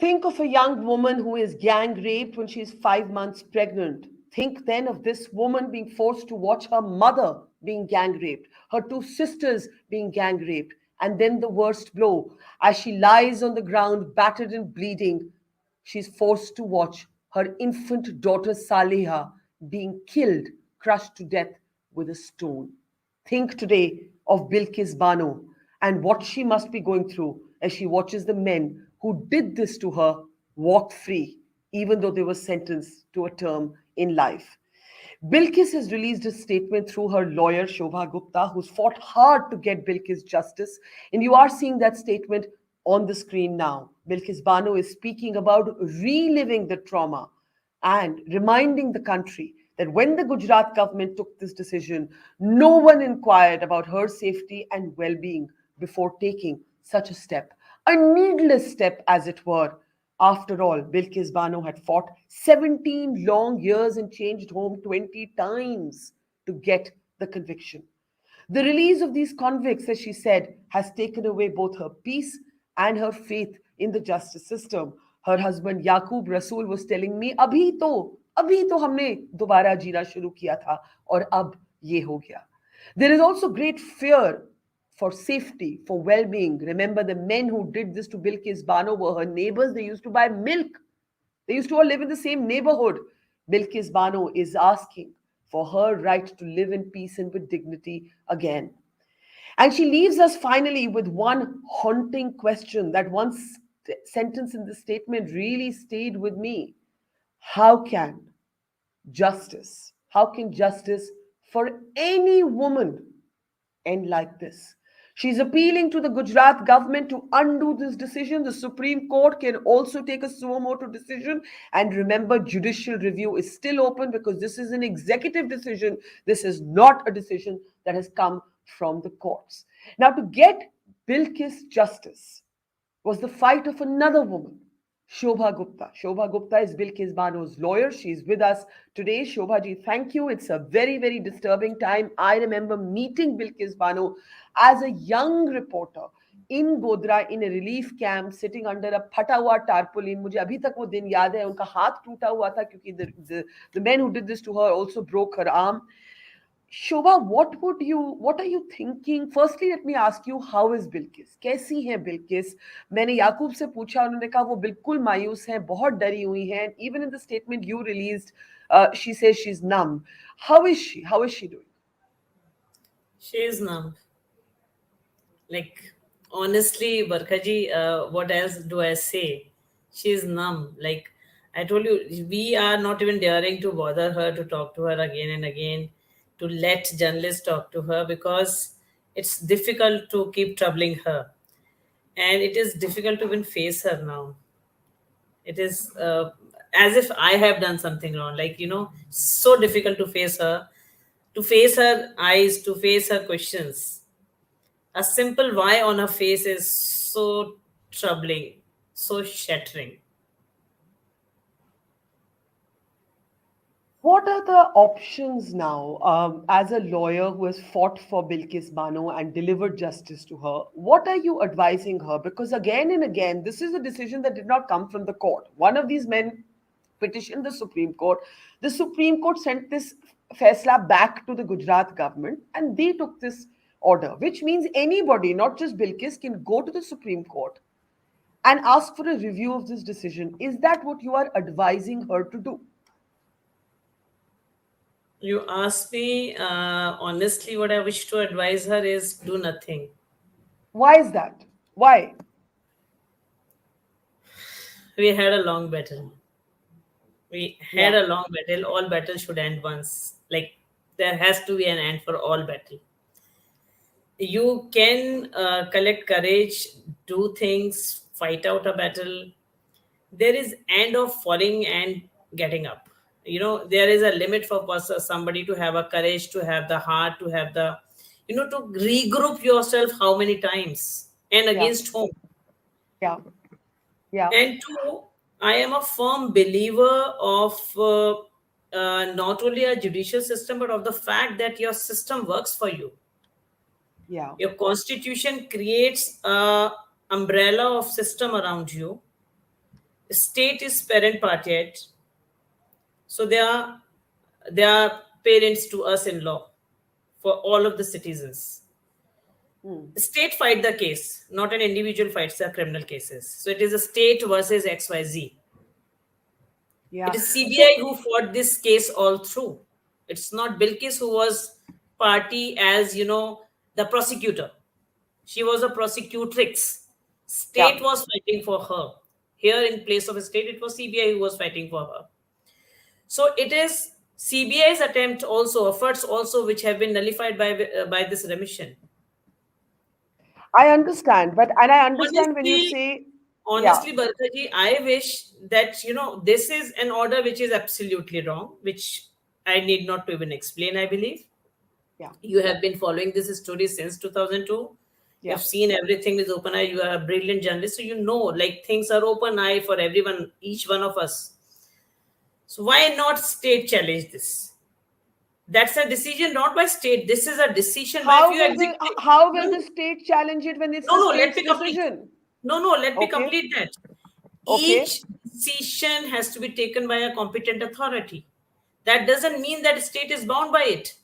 Think of a young woman who is gang raped when she is 5 months pregnant. Think then of this woman being forced to watch her mother being gang raped, her two sisters being gang raped, and then the worst blow. As she lies on the ground, battered and bleeding, she's forced to watch her infant daughter Saleha being killed, crushed to death with a stone. Think today of Bilkis Bano and what she must be going through as she watches the men who did this to her walk free, even though they were sentenced to a term in life. Bilkis has released a statement through her lawyer, Shobha Gupta, who's fought hard to get Bilkis justice. And you are seeing that statement on the screen now. Bilkis Bano is speaking about reliving the trauma and reminding the country that when the Gujarat government took this decision, no one inquired about her safety and well being before taking such a step, a needless step, as it were. After all, Bilkis Bano had fought 17 long years and changed home 20 times to get the conviction. The release of these convicts, as she said, has taken away both her peace and her faith in the justice system. Her husband Yaqub Rasool was telling me, अभी तो हमने दोबारा जीना शुरू किया था और अब ये हो गया. There is also great fear for safety, for well-being. Remember, the men who did this to Bilkis Bano were her neighbors. They used to buy milk. They used to all live in the same neighborhood. Bilkis Bano is asking for her right to live in peace and with dignity again. And she leaves us finally with one haunting question. That one sentence in the statement really stayed with me. How can justice for any woman end like this? She's appealing to the Gujarat government to undo this decision. The Supreme Court can also take a suo motu decision. And remember, judicial review is still open because this is an executive decision. This is not a decision that has come from the courts. Now, to get Bilkis justice was the fight of another woman, Shobha Gupta. Shobha Gupta is Bilkis Bano's lawyer. She's with us today. Shobha ji, thank you. It's a very, very disturbing time. I remember meeting Bilkis Bano as a young reporter in Godra in a relief camp sitting under a फटा हुआ tarpaulin. मुझे अभी तक वो दिन याद है. उनका हाथ टूटा हुआ था क्योंकि the men who did this to her also broke her arm. Shobha, what are you thinking? Firstly, let me ask you, how is Bilkis? कैसी है Bilkis? मैंने याकूब से पूछा, उन्होंने कहा वो बिल्कुल मायूस हैं, बहुत डरी हुई हैं. Even in the statement you released, she says she's numb. How is she? How is she doing? She is numb. Like, honestly, Barkhaji, what else do I say? She is numb. Like, I told you, we are not even daring to bother her, to talk to her again and again, to let journalists talk to her, because it's difficult to keep troubling her. And it is difficult to even face her now. It is as if I have done something wrong. Like, so difficult to face her eyes, to face her questions. A simple why on her face is so troubling, so shattering. What are the options now? As a lawyer who has fought for Bilkis Bano and delivered justice to her, what are you advising her? Because again and again, this is a decision that did not come from the court. One of these men petitioned the Supreme Court. The Supreme Court sent this faisla back to the Gujarat government and they took this order, which means anybody, not just Bilkis, can go to the Supreme Court and ask for a review of this decision. Is that what you are advising her to do? You ask me, honestly, what I wish to advise her is do nothing. Why is that? Why? We had a long battle. Yeah. A long battle. All battles should end once. Like, there has to be an end for all battle. You can collect courage, do things, fight out a battle. There is end of falling and getting up. There is a limit for somebody to have a courage, to have the heart, to have the, to regroup yourself how many times and Yeah. against whom. Yeah. Yeah. And two, I am a firm believer of not only a judicial system, but of the fact that your system works for you. Yeah. Your constitution creates a umbrella of system around you, state is parent party, so they are parents to us in law for all of the citizens. The state fight the case, not an individual fights the criminal cases. So it is a state versus XYZ. It Yeah. is So CBI who fought this case all through. It's not Bilkis who was party as the prosecutor. She was a prosecutrix. yeah. State was fighting for her. Here, in place of a state, it was CBI who was fighting for her. So it is CBI's attempt also, efforts also, which have been nullified by this remission. I understand, but and I understand when you Honestly, say, yeah, honestly, Barkaji, I wish that this is an order which is absolutely wrong, which I need not to even explain. I believe yeah, you have been following this story since 2002. You yeah. have seen everything with open eye. You are a brilliant journalist, so like things are open eye for everyone, each one of us. So why not state challenge this? That's a decision not by state. This is a decision by a How few will the executives. how will No, the state challenge it when it's no, the no. Let state's me complete. decision? No, let me Okay, complete that. okay. Each decision has to be taken by a competent authority. That doesn't mean that state is bound by it.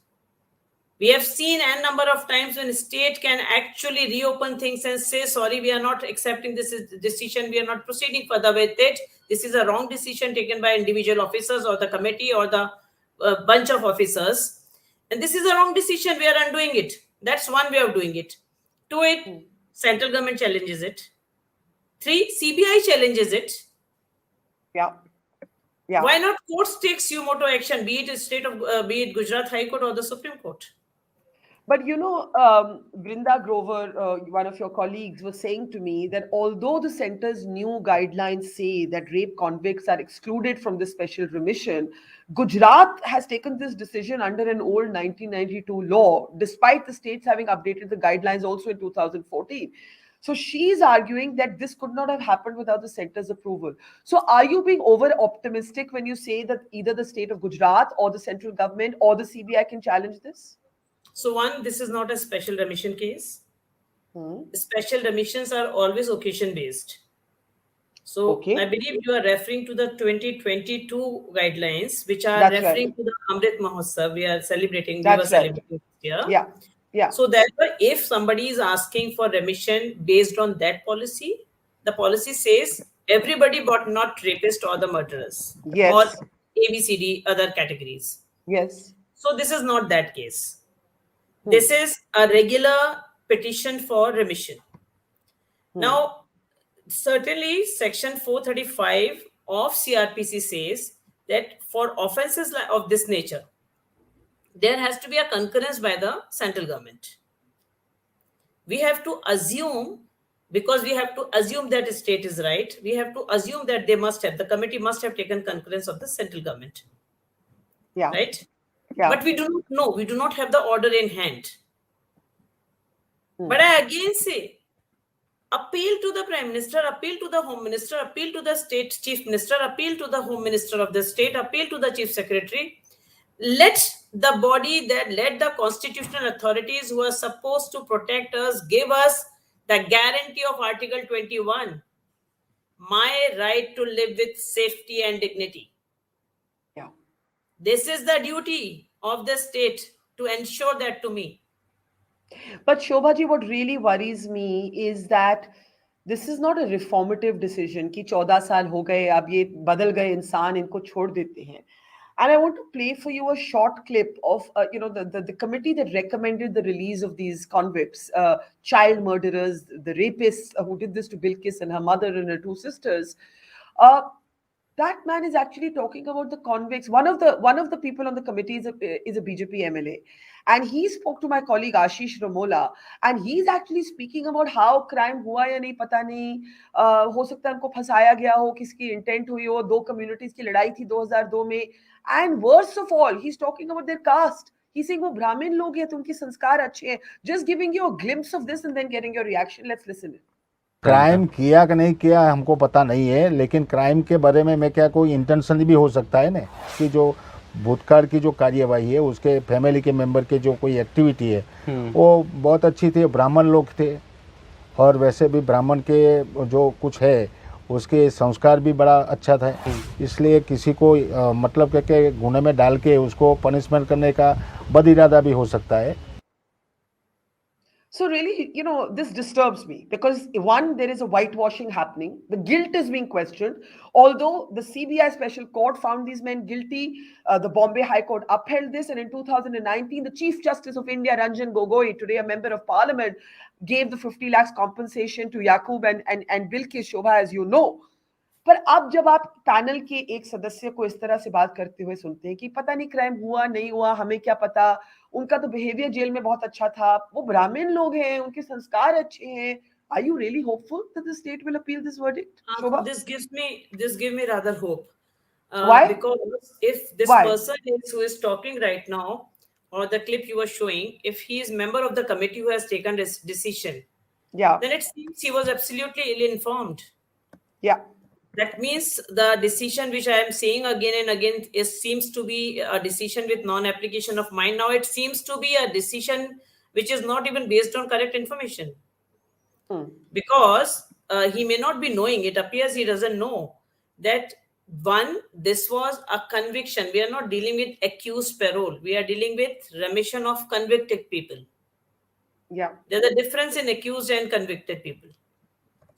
We have seen a number of times when state can actually reopen things and say, sorry, we are not accepting this decision, we are not proceeding further with it. This is a wrong decision taken by individual officers or the committee or the bunch of officers. And this is a wrong decision, we are undoing it. That's one way of doing it. Two, it, central government challenges it. Three, CBI challenges it. Yeah, yeah. Why not courts take suo moto action, be it Gujarat High Court or the Supreme Court? But Brinda Grover, one of your colleagues, was saying to me that although the center's new guidelines say that rape convicts are excluded from the special remission, Gujarat has taken this decision under an old 1992 law, despite the states having updated the guidelines also in 2014. So she's arguing that this could not have happened without the center's approval. So are you being over optimistic when you say that either the state of Gujarat or the central government or the CBI can challenge this? So one, this is not a special remission case. Hmm. Special remissions are always occasion based. So I Okay, believe you are referring to the 2022 guidelines, which are that's right. referring to the Amrit Mahotsav we were That's right. celebrating this year. Yeah, yeah. So therefore, if somebody is asking for remission based on that policy, the policy says everybody but not rapists or the murderers or Yes, ABCD other categories. yes. So this is not that case. Hmm. This is a regular petition for remission. Hmm. Now, certainly, Section 435 of CRPC says that for offenses of this nature, there has to be a concurrence by the central government. We have to assume, because we have to assume that the state is right, we have to assume that the committee must have taken concurrence of the central government, Yeah, right? yeah. But we do not know, we do not have the order in hand. Hmm. But I again say, appeal to the Prime Minister, appeal to the Home Minister, appeal to the State Chief Minister, appeal to the Home Minister of the state, appeal to the Chief Secretary. Let the constitutional authorities who are supposed to protect us give us the guarantee of Article 21, my right to live with safety and dignity. Yeah. This is the duty of the state to ensure that to me. But Shobhaji, what really worries me is that this is not a reformative decision कि 14 साल हो गए अब ये बदल गए इंसान इनको छोड़ देते हैं. And I want to play for you a short clip of the committee that recommended the release of these convicts, child murderers, the rapists who did this to Bilkis and her mother and her two sisters. Uh, that man is actually talking about the convicts. One of the people on the committee is a BJP MLA, and he spoke to my colleague Ashish Ramola, and he's actually speaking about how crime हुआ या नहीं पता नहीं, हो सकता है उनको फंसाया गया हो, किसकी इंटेंट हुई हो, दो कम्युनिटीज की लड़ाई थी 2002 में, and worst of all, he's talking about their caste. He's saying वो ब्राह्मण लोग हैं तो उनके संस्कार अच्छे हैं. Just giving you a glimpse of this and then getting your reaction. Let's listen it. Crime किया कि नहीं किया हमको पता नहीं है, लेकिन क्राइम के बारे में मैं क्या कोई इंटेंशन भी हो सकता है ना कि जो भूतकाल की जो कार्यवाही है उसके फैमिली के मेंबर के जो कोई एक्टिविटी है वो बहुत अच्छी थी, ब्राह्मण लोग थे और वैसे भी ब्राह्मण के जो कुछ है उसके संस्कार भी बड़ा अच्छा था, इसलिए किसी को मतलब के गुने में डाल के उसको पनिशमेंट करने का बद इरादा भी हो सकता है। So really, this disturbs me because one, there is a whitewashing happening. The guilt is being questioned. Although the CBI Special Court found these men guilty, the Bombay High Court upheld this, and in 2019, the Chief Justice of India, Ranjan Gogoi, today a member of Parliament, gave the 50 lakhs compensation to Yaqub and Bilkis Shobha, as you know. पर अब जब आप panel के एक सदस्य को इस तरह से बात करते हुए सुनते हैं कि पता नहीं क्राइम हुआ नहीं हुआ, हमें क्या पता, उनका तो बिहेवियर जेल में बहुत अच्छा था, वो ब्राह्मण लोग हैं, उनके संस्कार अच्छे हैं, are you really hopeful that the state will appeal this verdict, Shobha? This give me rather hope, Why? because if this Why? person is who is talking right now, or the clip you were showing, if he is member of the committee who has taken this decision, Yeah, then it seems he was absolutely ill informed. yeah, That means the decision which I am saying again and again is seems to be a decision with non-application of mind. Now it seems to be a decision which is not even based on correct information, hmm, because he may not be knowing. It appears he doesn't know that one, this was a conviction. We are not dealing with accused parole. We are dealing with remission of convicted people. yeah, There's a difference in accused and convicted people.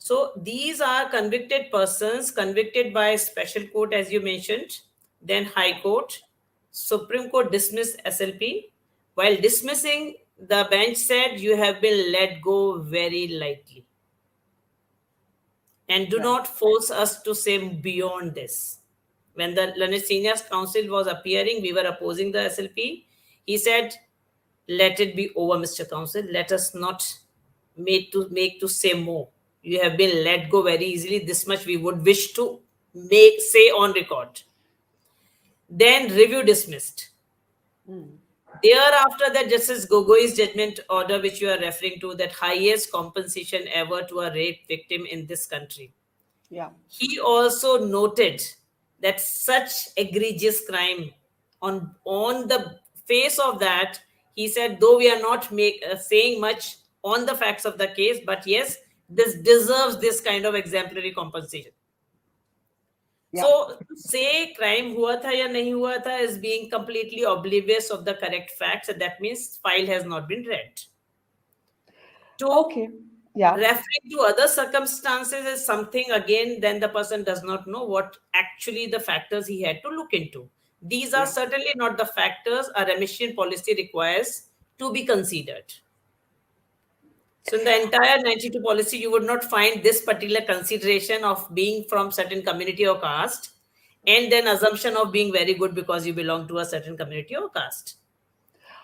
So these are convicted persons, convicted by special court, as you mentioned, then High Court, Supreme Court dismissed SLP. While dismissing, the bench said you have been let go very lightly. And do right, not force us to say beyond this. When the Learned Seniors Council was appearing, we were opposing the SLP. He said, let it be over, Mr. Council. Let us not make to say more. You have been let go very easily. This much we would wish to make say on record. Then review dismissed. hmm, Thereafter, that Justice Gogoi's judgment order, which you are referring to, that highest compensation ever to a rape victim in this country. yeah, He also noted that such egregious crime, on the face of that, he said, though we are not saying much on the facts of the case, but yes, this deserves this kind of exemplary compensation. yeah. So to say crime hua tha ya nahi hua tha is being completely oblivious of the correct facts, and that means file has not been read. To Okay, yeah, referring to other circumstances is something again, then the person does not know what actually the factors he had to look into. These are yeah. certainly not the factors a remission policy requires to be considered. So in the entire 92 policy, you would not find this particular consideration of being from certain community or caste, and then assumption of being very good because you belong to a certain community or caste.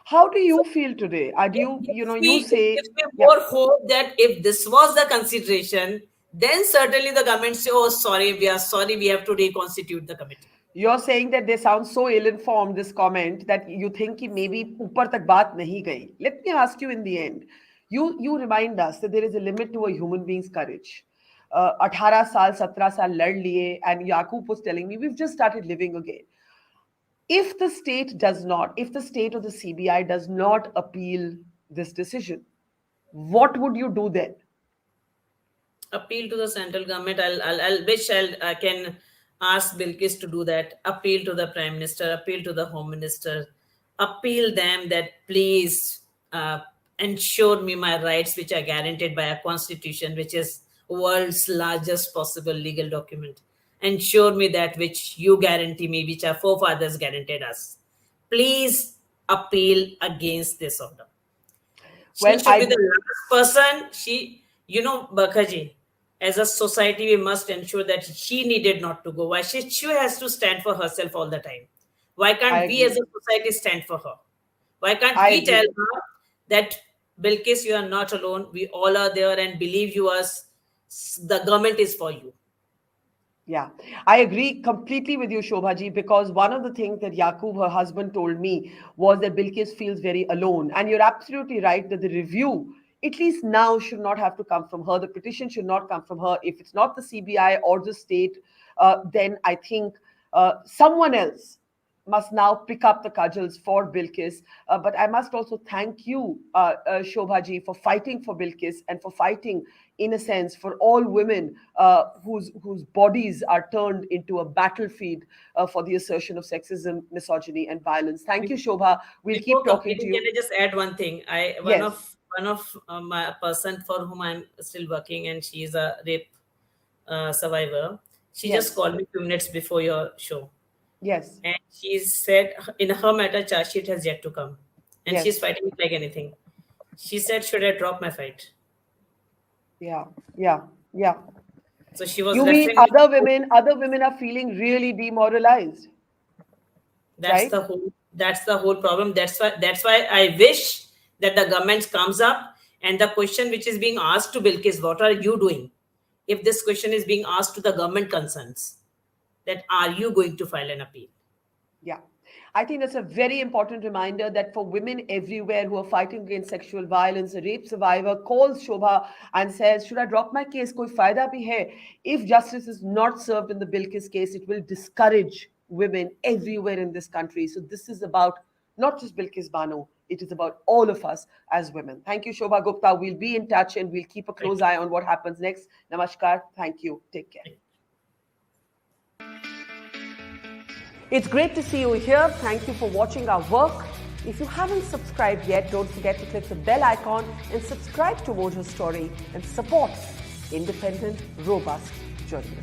How do So you feel today? Do it you, gives you me it say, gives me yeah. more hope that if this was the consideration, then certainly the government say, "Oh, sorry, we are sorry, we have to reconstitute the committee." You're saying that they sound so ill-informed, this comment, that you think कि maybe ऊपर तक बात नहीं गई. Let me ask you in the end. You remind us that there is a limit to a human being's courage. 18 साल 17 साल लड़ लिए, and Yaqub was telling me we've just started living again. If the state does not, if the state or the CBI does not appeal this decision, what would you do then? Appeal to the central government. I can ask Bilkis to do that. Appeal to the prime minister. Appeal to the home minister. Appeal them that please ensure me my rights, which are guaranteed by a constitution, which is world's largest possible legal document. Ensure me that which you guarantee me, which our forefathers guaranteed us. Please appeal against this order. She Well, should be I the last person. Bakhaji, as a society, we must ensure that she needed not to go. Why she has to stand for herself all the time? Why I can't we as agree. a society stand for her? Why can't I we tell agree. her that, Bilkis, you are not alone. We all are there and believe you as the government is for you. Yeah, I agree completely with you, Shobhaji, because one of the things that Yaqub, her husband, told me was that Bilkis feels very alone. And you're absolutely right that the review, at least now, should not have to come from her. The petition should not come from her. If it's not the CBI or the state, then I think someone else must now pick up the cudgels for Bilkis. But I must also thank you, Shobha ji, for fighting for Bilkis and for fighting, in a sense, for all women whose bodies are turned into a battlefield for the assertion of sexism, misogyny, and violence. Thank you, Shobha. We'll keep Before talking to completing, can you. I just add one thing? Yes, One of my person for whom I'm still working, and she is a rape survivor. She just yes, called me 2 minutes before your show, yes, and she said in her matter charge sheet has yet to come, and she's yes. fighting it like anything. She said, "Should I drop my fight?" Yeah, yeah, yeah. So she was You mean referring. other women are feeling really demoralized, That's right? the whole problem. That's why I wish that the government comes up, and the question which is being asked to Bilkis, what are you doing? If this question is being asked to the government concerns, that are you going to file an appeal? Yeah. I think that's a very important reminder that for women everywhere who are fighting against sexual violence, a rape survivor calls Shobha and says, should I drop my case? Koi fayda bhi hai. If justice is not served in the Bilkis case, it will discourage women everywhere in this country. So this is about not just Bilkis Bano, it is about all of us as women. Thank you, Shobha Gupta. We'll be in touch and we'll keep a close Thank you. eye on what happens next. Namaskar. Thank you. Take care. It's great to see you here. Thank you for watching our work. If you haven't subscribed yet, don't forget to click the bell icon and subscribe to Mojo Story and support independent, robust journalism.